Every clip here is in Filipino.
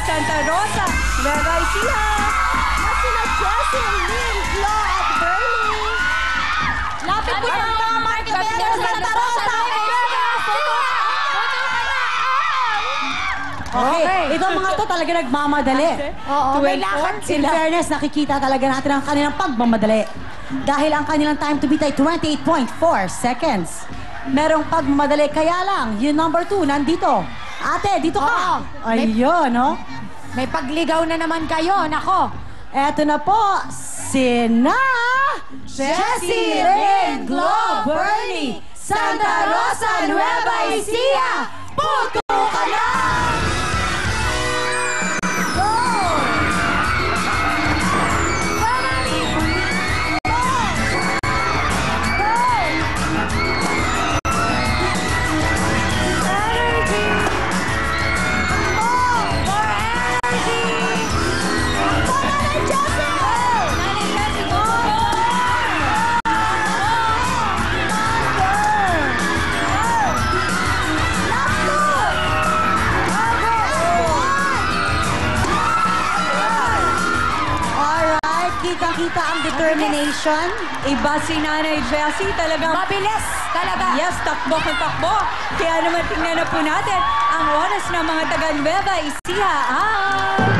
Santa Rosa, Nueva Ecija. Na sina Jessie, Lynn, Flo, at Bernie. Lapit po sa mga Marqueteros sa Santa Rosa. Okay. Ito mga to talaga nagmamadali. Oo, may lakad In sila. fairness, nakikita talaga natin ang kanilang pagmamadali. Dahil ang kanilang time to beat ay 28.4 seconds. Merong pagmamadali, kaya lang, yung number 2, nandito. Ate, dito ka. Ayun, no? May pagligaw na naman kayo, nako. Eto na po, sina Jessie, Lynn, Glo, Bernie, Santa Rosa, Nueva Ecija. Puto ka na! Kita ang determination. Iba si Nanay Jessie, talagang... Mabilis talaga. Yes, takbo kung takbo. Kaya naman tingnan na po natin ang oras ng mga taga Nueva Ecija ay...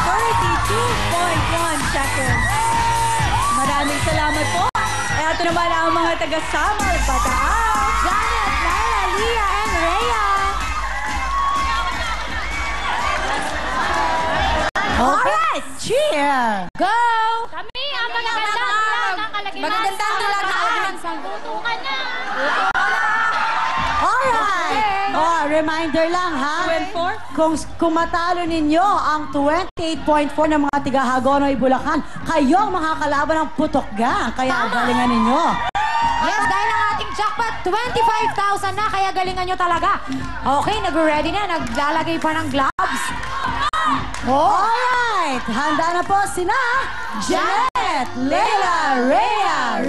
32.1 seconds. Maraming salamat po. Ito naman ang mga taga Samar, Bataan. Janet, Laila, Leah, and Rhea. Alright, cheer! Go! Kami ang magagandang nakalagay. Magagandang nakalagay. Putukan na. Alright! Oh, reminder lang ha. 24? Kung matalo ninyo ang 28.4 ng mga tiga Hagonoy, Bulacan, kayong makakalaban ng Putok Gang. Kaya galingan ninyo. Yes, dahil ang ating jackpot, 25,000 na, kaya galingan nyo talaga. Okay, nag-ready na, naglalagay pa ng gloves. Alright! Handa na po sina Janet, Leila,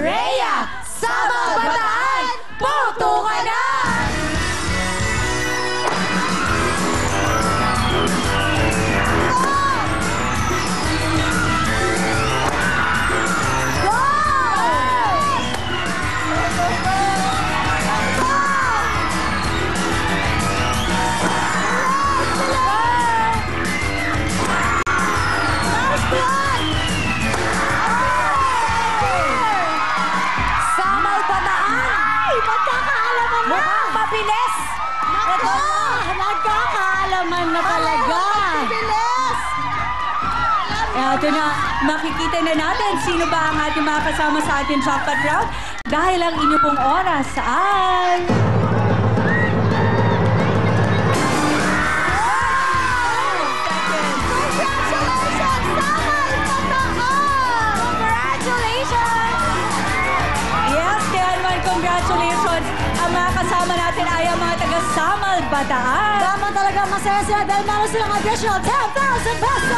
Rhea, Sama Bataan, puto ka na! Samal Bataan! Ay, magkakaalaman na! Mukhang mabilis! Ito na! Nagkakaalaman na talaga! Bilis! Eto na, makikita na natin sino ba ang ating mga kasama sa ating jackpot round dahil ang inyo pong oras ay... Yes, kaya naman congratulations. Ang mga kasama natin ay ang mga taga Samal, Bataan. Tama talaga, masaya sila dahil meron silang additional 10,000 pesos!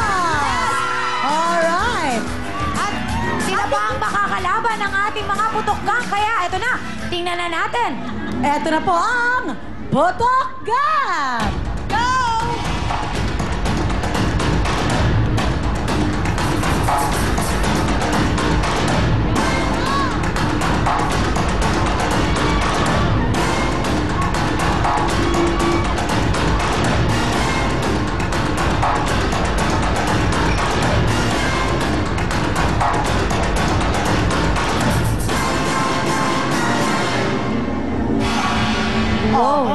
Alright! At sila pa ang makakalaban ng ating mga putok gang. Kaya eto na, tingnan na natin. Eto na po ang Putok Gang! Go!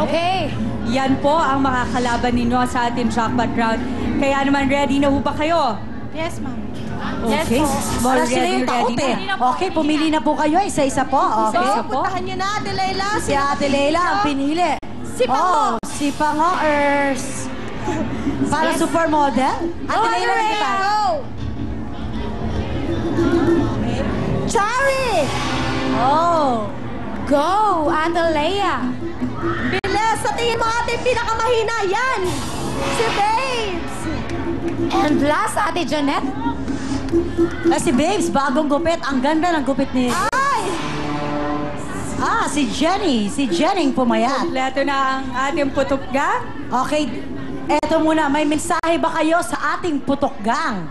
Okay. Yan po ang makakalaban ninyo sa ating jackpot round. Kaya naman, ready na ho ba kayo? Yes, ma'am. Okay. Wala sila yung takot eh. Okay, pumili na po kayo. Isa-isa po. Okay. Isa-isa po. Puntahan nyo na, Ate Layla. Si Ate Leila ang pinili. Si Pango. Si Pango-ers. Para supermodel. Ate Leila, kita. Chari! Oh. Go, Ate Leia. Bilis! Sa tingin mo ating pinakamahina yan! Si Babes! And last, Ate Janet. Si Babes, bagong gupit. Ang ganda ng gupit ni... Ay! Si Jenny. Si Jenning pumayat. Kompleto na ang ating putok gang. Okay, eto muna. May mensahe ba kayo sa ating putok gang?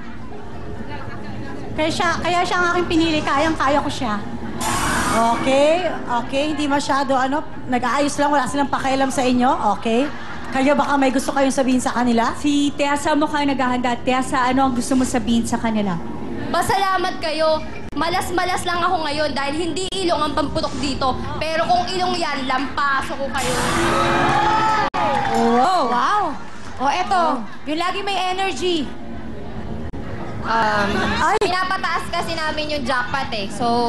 Kaya siya ang aking pinili. Kayang-kaya ko siya. Okay. Hindi masyado nag-aayos lang. Wala silang pakialam sa inyo. Okay. Kayo baka may gusto kayong sabihin sa kanila? Si Tessa mukhang naghahanda. Tessa, ano ang gusto mo sabihin sa kanila? Pasalamat kayo. Malas-malas lang ako ngayon dahil hindi ilong ang pamputok dito. Pero kung ilong yan, lampaso ko kayo. Wow! O eto, yung lagi may energy. Pinapataas kasi namin yung jackpot eh. So,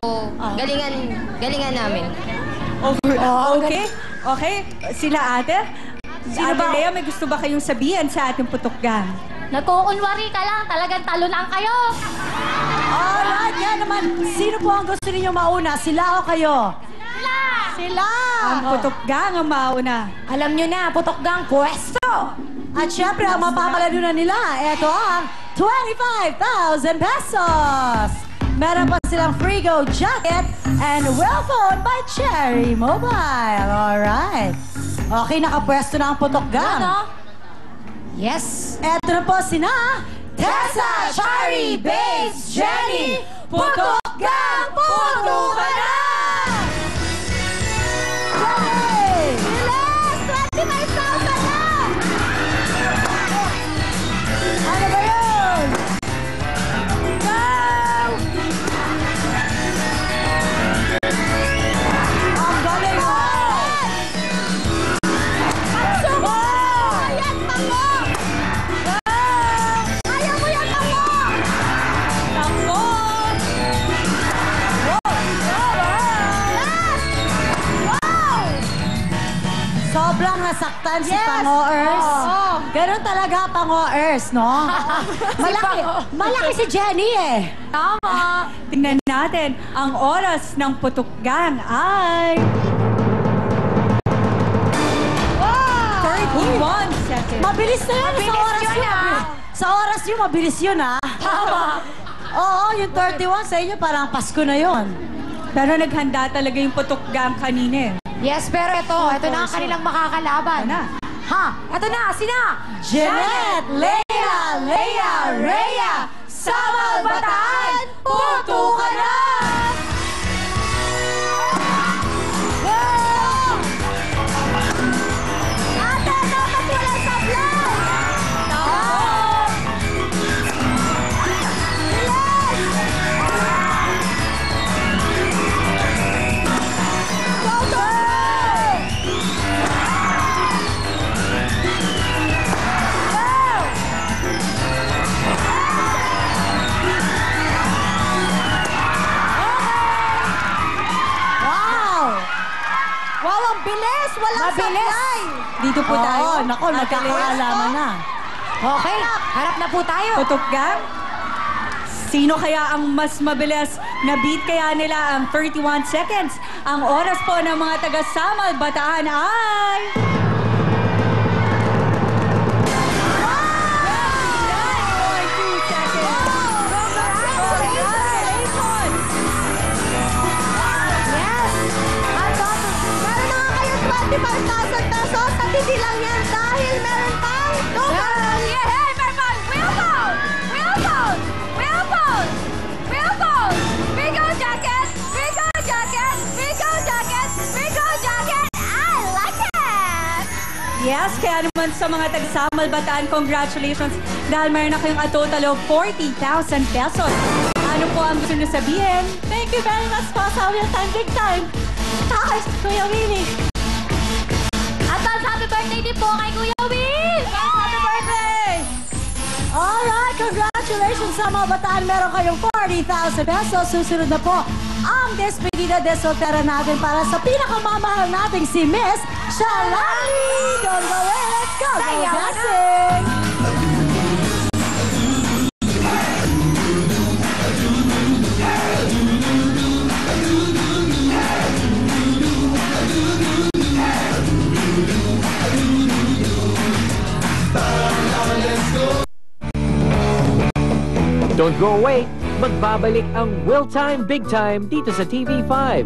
galingan namin. Okay. Sila ate? Sino ba? Lea, may gusto ba kayong sabihin sa ating putok gang? Nagkukunwari ka lang, talagang talo lang kayo. Alright, yan naman. Sino po ang gusto ninyo mauna? Sila o kayo? Sila! Ang putok gang ang mauna. Alam nyo na, putok gang pwesto! At syempre, ang mapapalalunan nila, eto ang 25,000 pesos! Meron pa silang Frigo jacket and well phone by Cherry Mobile. Alright. Okay, nakapwesto na ang putok gang. Yes! Eto na po sina Tessa, Cherry, Babes, Jenny, Putok Gang, puto ka na! Yay! Bilis! 25,000 na! Ano ba yun? Go! Ang galing mo! Sumo! Ayan, tango! Ayaw mo yan, tango! Tango! Wow! Sobrang nasaktan si Pango-ers. Ganun talaga, Pango-ers, no? malaki si Jenny eh. Tama! Tingnan natin, ang oras ng putok gang ay... 31 seconds. Mabilis na yun. Mabilis sa oras yun, yun. ah. Sa oras yun, mabilis yun, ah. Tama! Oo, yung 31 sa inyo, parang Pasko na yun. Pero naghanda talaga yung putok gang kanina eh. Yes, pero ito na ang kanilang makakalaban. Ito na. Ha? Ito na, sina? Jeanette, Lea, Rhea, Samal Bataan, puto ka na! Ate, dapat walang sablay! Wow, ang bilis! Walang Mabilis. sablay! Dito po tayo. Oo, nako, nagkakaalaman na. Okay, harap na po tayo. Putok gang? Sino kaya ang mas mabilis na beat kaya nila ang 31 seconds? Ang oras po ng mga taga-Samal Bataan ay... 9.2 seconds. Congratulations! Yes! Meron na nga kayo 25,000 pesos at hindi lang yan dahil meron pang Yes, kaya naman sa mga taga-Samal Bataan, congratulations dahil meron na kayong a total of 40,000 pesos. Ano po ang gusto niyo sabihin? Thank you very much po sa Real Time Big Time. Takas, Kuya Willie. Advance happy birthday din po kay Kuya Will! Happy birthday! Alright, congratulations sa mga bataan. Meron kayong 40,000 pesos. Susunod na po ang despedida de soltera natin para sa pinakamamahal nating si Miss Shalali. Don't go away, let's go! Go dancing! Don't go away! Magbabalik ang Will Time Big Time dito sa TV5.